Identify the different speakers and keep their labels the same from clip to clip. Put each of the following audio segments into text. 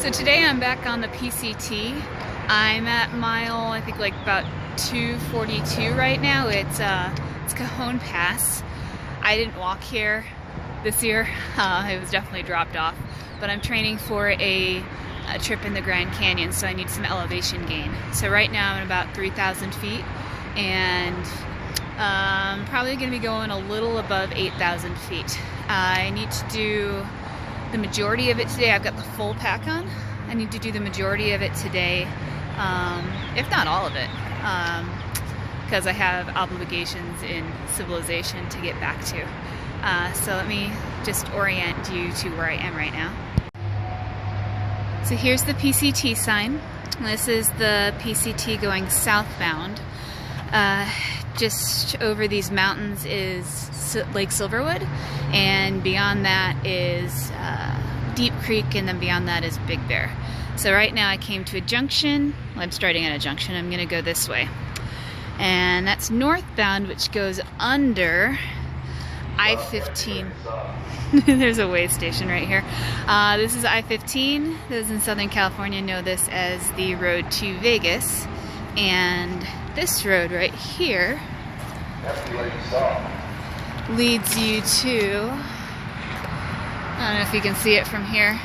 Speaker 1: So today I'm back on the PCT. I'm at mile, I think like about 242 right now. It's Cajon Pass. I didn't walk here this year. It was definitely dropped off. But I'm training for a trip in the Grand Canyon, so I need some elevation gain. So right now I'm at about 3,000 feet, and I'm probably going to be going a little above 8,000 feet. I need to do the majority of it today. I've got the full pack on. I need to do the majority of it today, if not all of it, because I have obligations in civilization to get back to. So let me just orient you to where I am right now. So here's the PCT sign. This is the PCT going southbound. Just over these mountains is Lake Silverwood, and beyond that is Deep Creek, and then beyond that is Big Bear. So right now I came to a junction. Well, I'm starting at a junction. I'm gonna go this way. And that's northbound, which goes under I-15. There's a way station right here. This is I-15. Those in Southern California know this as the road to Vegas. And this road right here leads you to, I don't know if you can see it from here.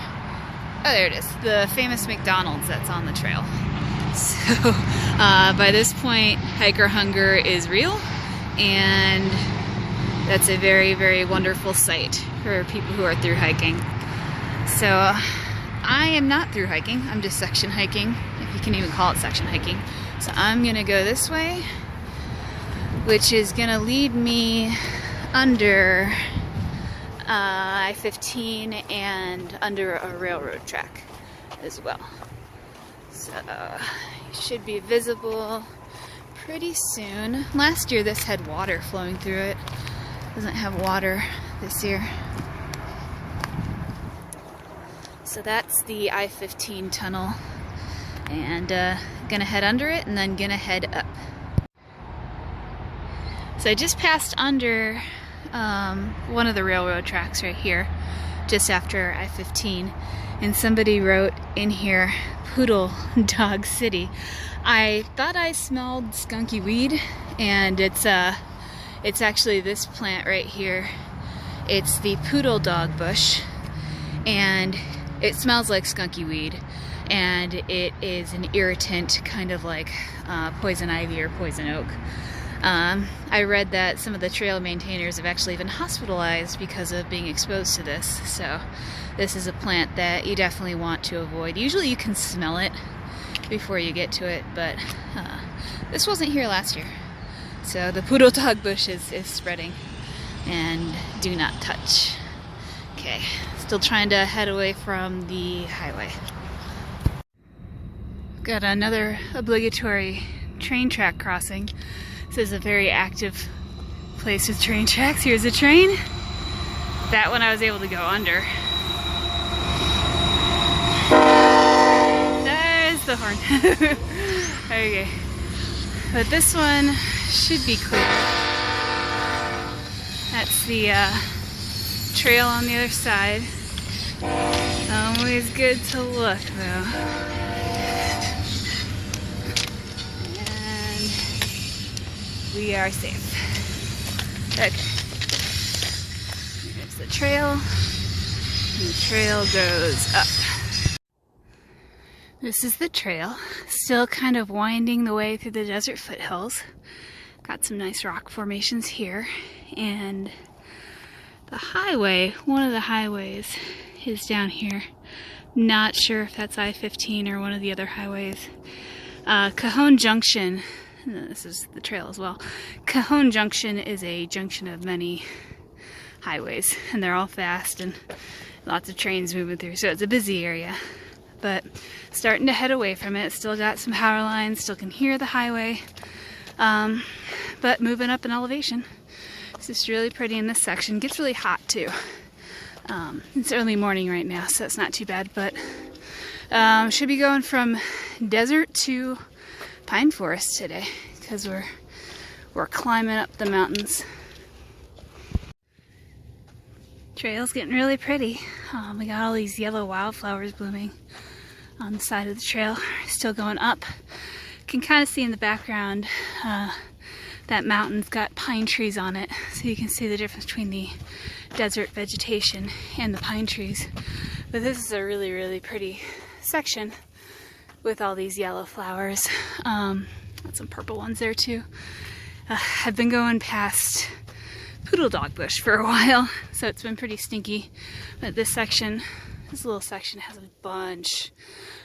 Speaker 1: Oh, there it is. The famous McDonald's that's on the trail. So by this point, hiker hunger is real, and that's a very, very wonderful sight for people who are through hiking. So I am not through hiking. I'm just section hiking, if you can even call it section hiking. So I'm gonna go this way, which is gonna lead me under I-15 and under a railroad track as well. So it should be visible pretty soon. Last year this had water flowing through it. Doesn't have water this year. So that's the I-15 tunnel, and gonna head under it and then gonna head up. So I just passed under one of the railroad tracks right here, just after I-15, and somebody wrote in here, Poodle Dog City. I thought I smelled skunky weed, and it's actually this plant right here. It's the poodle dog bush, and it smells like skunky weed, and it is an irritant, kind of like poison ivy or poison oak. I read that some of the trail maintainers have actually been hospitalized because of being exposed to this. So this is a plant that you definitely want to avoid. Usually you can smell it before you get to it, but this wasn't here last year. So the poodle dog bush is spreading, and do not touch. Okay, still trying to head away from the highway. Got another obligatory train track crossing. This is a very active place with train tracks. Here's a train. That one I was able to go under. There's the horn. Okay. But this one should be clear. That's the trail on the other side. Always good to look though. We are safe. Okay. Here's the trail. And the trail goes up. This is the trail. Still kind of winding the way through the desert foothills. Got some nice rock formations here. And the highway, one of the highways, is down here. Not sure if that's I-15 or one of the other highways. Cajon Junction. This is the trail as well. Cajon Junction is a junction of many highways, and they're all fast and lots of trains moving through, so it's a busy area. But starting to head away from it. Still got some power lines, still can hear the highway, but moving up in elevation. It's just really pretty in this section. Gets really hot too. It's early morning right now, so it's not too bad, but should be going from desert to pine forest today, because we're climbing up the mountains. Trail's getting really pretty. We got all these yellow wildflowers blooming. on the side of the trail. Still going up. You can kind of see in the background that mountain's got pine trees on it, so you can see the difference between the desert vegetation and the pine trees. But this is a really, really pretty section with all these yellow flowers. Got some purple ones there too. I've been going past poodle dog bush for a while, so it's been pretty stinky. But this little section has a bunch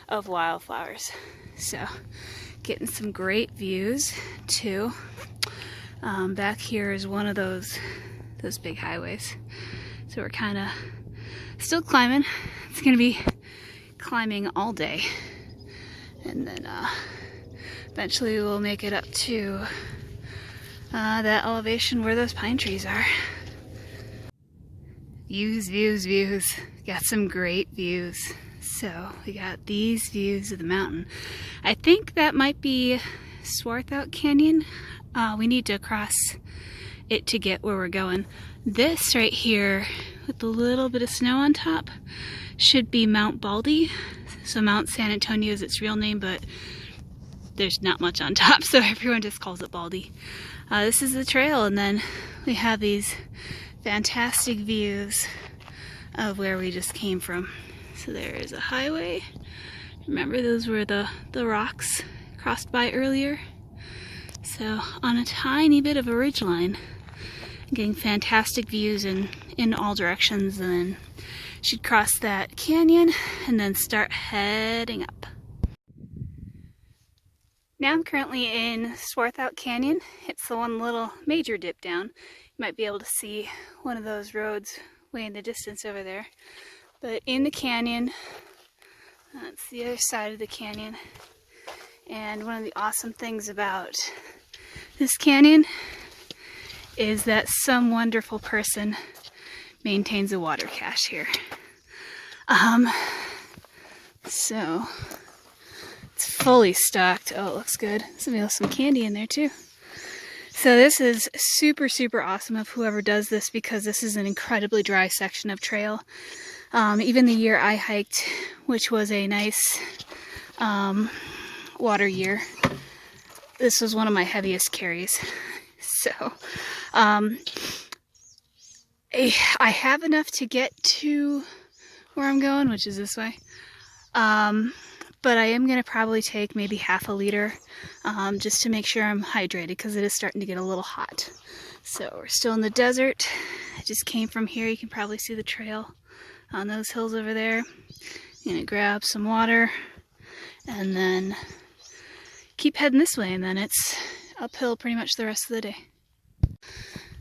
Speaker 1: of wildflowers. So getting some great views too. Back here is one of those big highways. So we're kind of still climbing. It's gonna be climbing all day. And then eventually we'll make it up to that elevation where those pine trees are. Views, views, views. Got some great views. So we got these views of the mountain. I think that might be Swarthout Canyon. We need to cross it to get where we're going. This right here with a little bit of snow on top should be Mount Baldy. So Mount San Antonio is its real name, but there's not much on top, so everyone just calls it Baldy. This is the trail, and then we have these fantastic views of where we just came from. So there is a highway. Remember, those were the rocks crossed by earlier. So on a tiny bit of a ridgeline, getting fantastic views in all directions, and then should cross that canyon and then start heading up. Now I'm currently in Swarthout Canyon. It's the one little major dip down. You might be able to see one of those roads way in the distance over there. But in the canyon, that's the other side of the canyon. And one of the awesome things about this canyon is that some wonderful person maintains a water cache here. So it's fully stocked. Oh, it looks good. There's some candy in there too. So this is super, super awesome of whoever does this, because this is an incredibly dry section of trail. Even the year I hiked, which was a nice water year, this was one of my heaviest carries. So I have enough to get to where I'm going, which is this way. But I am going to probably take maybe half a liter just to make sure I'm hydrated, because it is starting to get a little hot. So we're still in the desert. I just came from here. You can probably see the trail on those hills over there. I'm going to grab some water and then keep heading this way, and then it's uphill pretty much the rest of the day.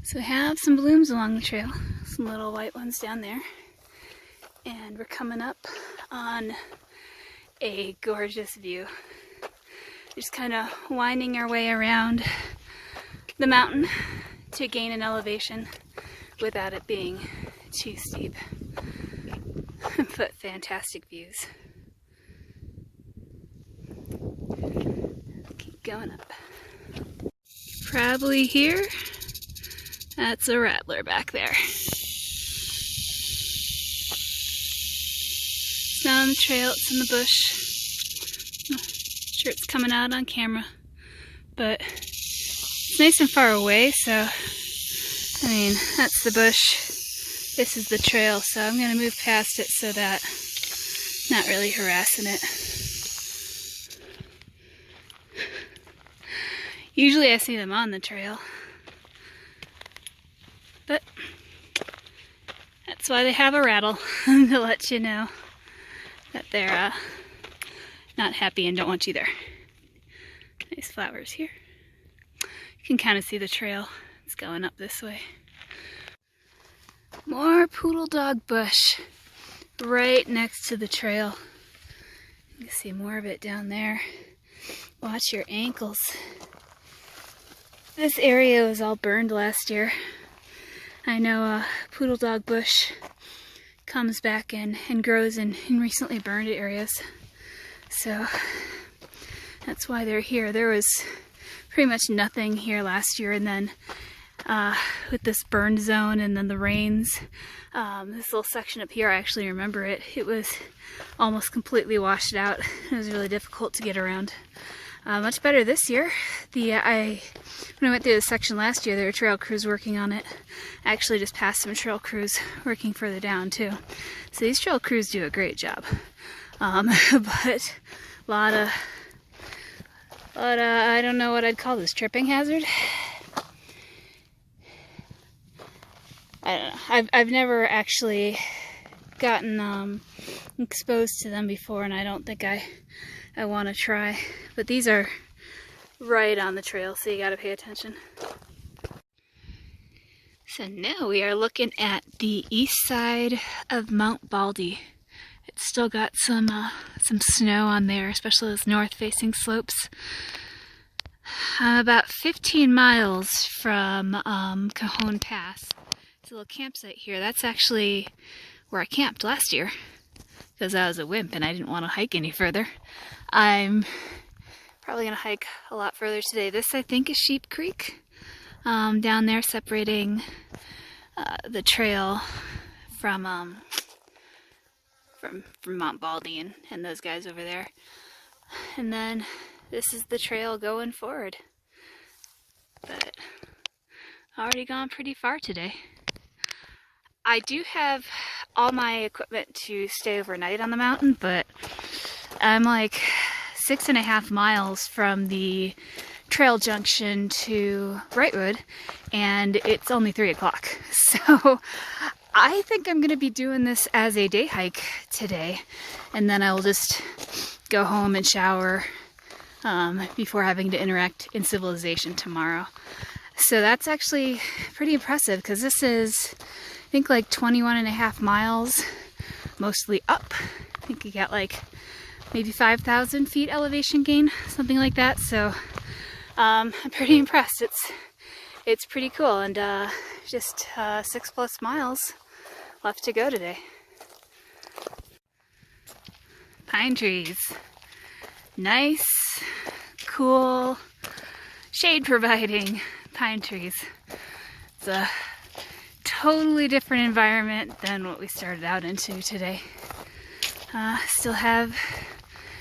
Speaker 1: So we have some blooms along the trail, some little white ones down there, and we're coming up on a gorgeous view. Just kind of winding our way around the mountain to gain an elevation without it being too steep. But fantastic views. Keep going up. Probably here. That's a rattler back there. It's not on the trail, it's in the bush. I'm sure it's coming out on camera, but it's nice and far away, so I mean, that's the bush, this is the trail, so I'm going to move past it so that I'm not really harassing it. Usually I see them on the trail, but that's why they have a rattle, to let you know that they're not happy and don't want you there. Nice flowers here. You can kind of see the trail. It's going up this way. More poodle dog bush right next to the trail. You can see more of it down there. Watch your ankles. This area was all burned last year. I know poodle dog bush comes back and grows in recently burned areas. So that's why they're here. There was pretty much nothing here last year, and then with this burn zone and then the rains. This little section up here, I actually remember it. It was almost completely washed out. It was really difficult to get around. Much better this year. When I went through this section last year, there were trail crews working on it. I actually just passed some trail crews working further down too. So these trail crews do a great job. But a lot of, I don't know what I'd call this, tripping hazard? I don't know. I've never actually gotten exposed to them before, and I don't think I want to try. But these are right on the trail, so you gotta pay attention. So now we are looking at the east side of Mount Baldy. It's still got some snow on there, especially those north-facing slopes. I'm about 15 miles from Cajon Pass. It's a little campsite here. That's actually where I camped last year because I was a wimp and I didn't want to hike any further. I'm probably going to hike a lot further today. This, I think, is Sheep Creek down there, separating the trail from Mount Baldy and those guys over there. And then this is the trail going forward. But already gone pretty far today. I do have all my equipment to stay overnight on the mountain, but I'm like 6.5 miles from the trail junction to Wrightwood, and it's only 3 o'clock. So I think I'm going to be doing this as a day hike today, and then I will just go home and shower before having to interact in civilization tomorrow. So that's actually pretty impressive, because this is, I think, like 21.5 miles, mostly up. I think you got like maybe 5,000 feet elevation gain, something like that. So I'm pretty impressed. It's pretty cool, and just 6+ miles left to go today. Pine trees. Nice, cool, shade providing pine trees. It's a totally different environment than what we started out into today. Still have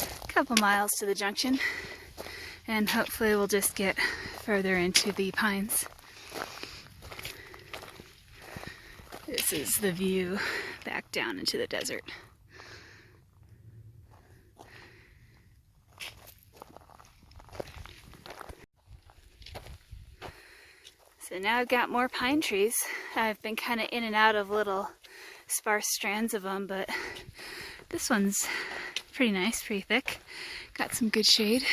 Speaker 1: a couple miles to the junction, and hopefully we'll just get further into the pines. This is the view back down into the desert. So now I've got more pine trees. I've been kind of in and out of little sparse strands of them, but this one's pretty nice, pretty thick. Got some good shade.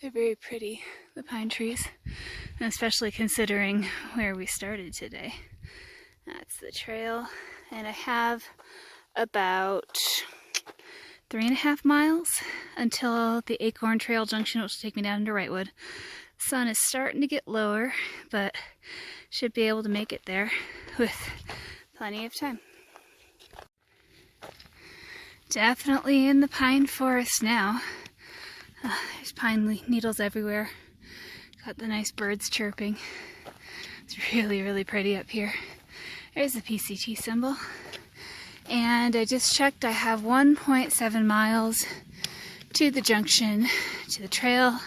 Speaker 1: They're very pretty, the pine trees, and especially considering where we started today. That's the trail, and I have about 3.5 miles until the Acorn Trail Junction, which will take me down to Wrightwood. Sun is starting to get lower, but should be able to make it there with plenty of time. Definitely in the pine forest now. There's pine needles everywhere. Got the nice birds chirping. It's really, really pretty up here. There's the PCT symbol. And I just checked, I have 1.7 miles to the junction, to the trail.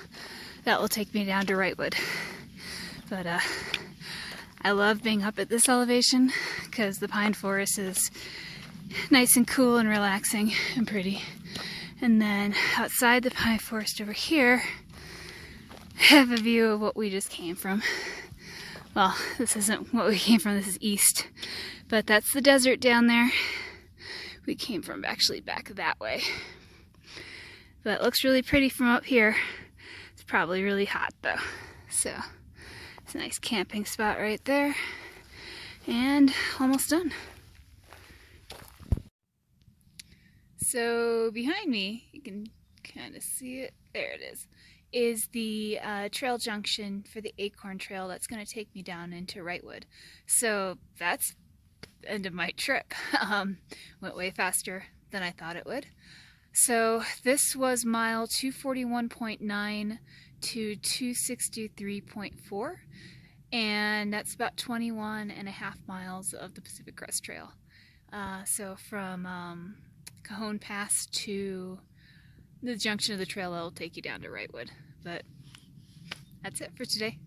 Speaker 1: That will take me down to Wrightwood. But I love being up at this elevation because the pine forest is nice and cool and relaxing and pretty. And then outside the pine forest over here, I have a view of what we just came from. Well, this isn't what we came from, this is east. But that's the desert down there. We came from actually back that way. But it looks really pretty from up here. It's probably really hot though. So it's a nice camping spot right there. And almost done. So behind me, you can kind of see it, there it is the trail junction for the Acorn Trail that's going to take me down into Wrightwood. So that's the end of my trip. Went way faster than I thought it would. So this was mile 241.9 to 263.4, and that's about 21.5 miles of the Pacific Crest Trail. So from Cajon Pass to the junction of the trail, it'll take you down to Wrightwood. But that's it for today.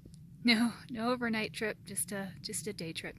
Speaker 1: No overnight trip, just a day trip.